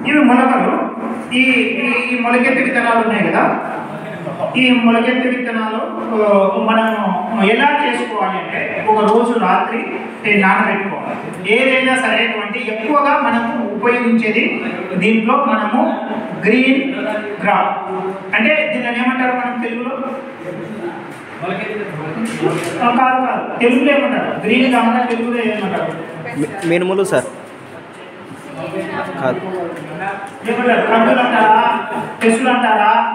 ఇవి మొలకలు. ఈ మొలకెత్తి విత్తనాలు ఉన్నాయి కదా, ఈ మొలకెత్తి విత్తనాలు మనము ఎలా చేసుకోవాలి అంటే ఒక రోజు రాత్రి నానబెట్టుకోవాలి. ఏదైనా సరైనటువంటి ఎక్కువగా మనము ఉపయోగించేది దీంట్లో మనము గ్రీన్ గ్రామ్ అంటే దీన్ని ఏమంటారు మనం తెలుగులో? కాదు తెలుగులో ఏమంటారు? గ్రీన్ గ్రామ్ తెలుగులో ఏమంటారు? మినుములు సార్ కాదు,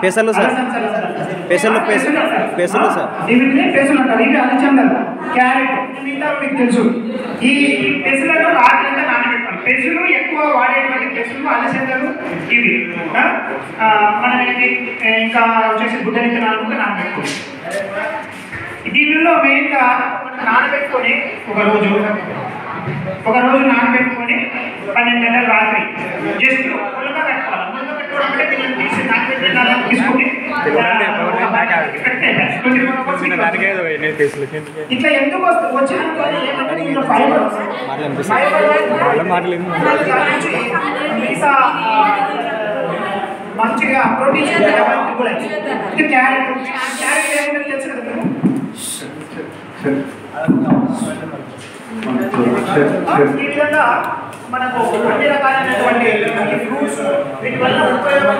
పెసలు సార్, పెసలు సార్, వీటిని పెసలు అంటారు. ఇవి అలచందలు, క్యారెట్, మిగతా మీకు తెలుసు. ఈ పెసలను రాత్రి నానబెట్టాలి. పెసలు ఎక్కువ వాడేటువంటి పెసలు అలచందలు ఇవి. మనం ఇంకా వచ్చేసి గుడ్డ విత్తనాలు కూడా నానబెట్టుకోవాలి. దీనిలో మెయిన్గా నానబెట్టుకొని ఒక రోజు నానబెట్టుకొని 12 గంటల రాత్రి జస్ట్ ములక కట్టుకోవాలి. ములక పెట్టుకోవడం అంటే దీన్ని తీసి నానబెట్టిన తీసుకొని ఇట్లా ఎందుకు వచ్చిన మంచిగా ప్రోటీన్స్ ఇది క్యారెట్ ఏమైనా తెలుసు కదా. ఈ విధంగా మనకు అన్ని రకాలైనటువంటి ఫ్రూట్స్ వీటి వల్ల ఉపయోగం.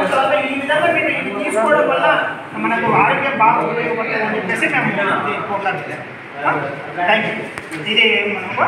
ఈ విధంగా మీరు ఇది తీసుకోవడం వల్ల మనకు ఆరోగ్యం బాగా ఉపయోగపడుతుంది అని చెప్పేసి మేము పోట్లాడుతున్నాం. Thank you. ఇది మనకు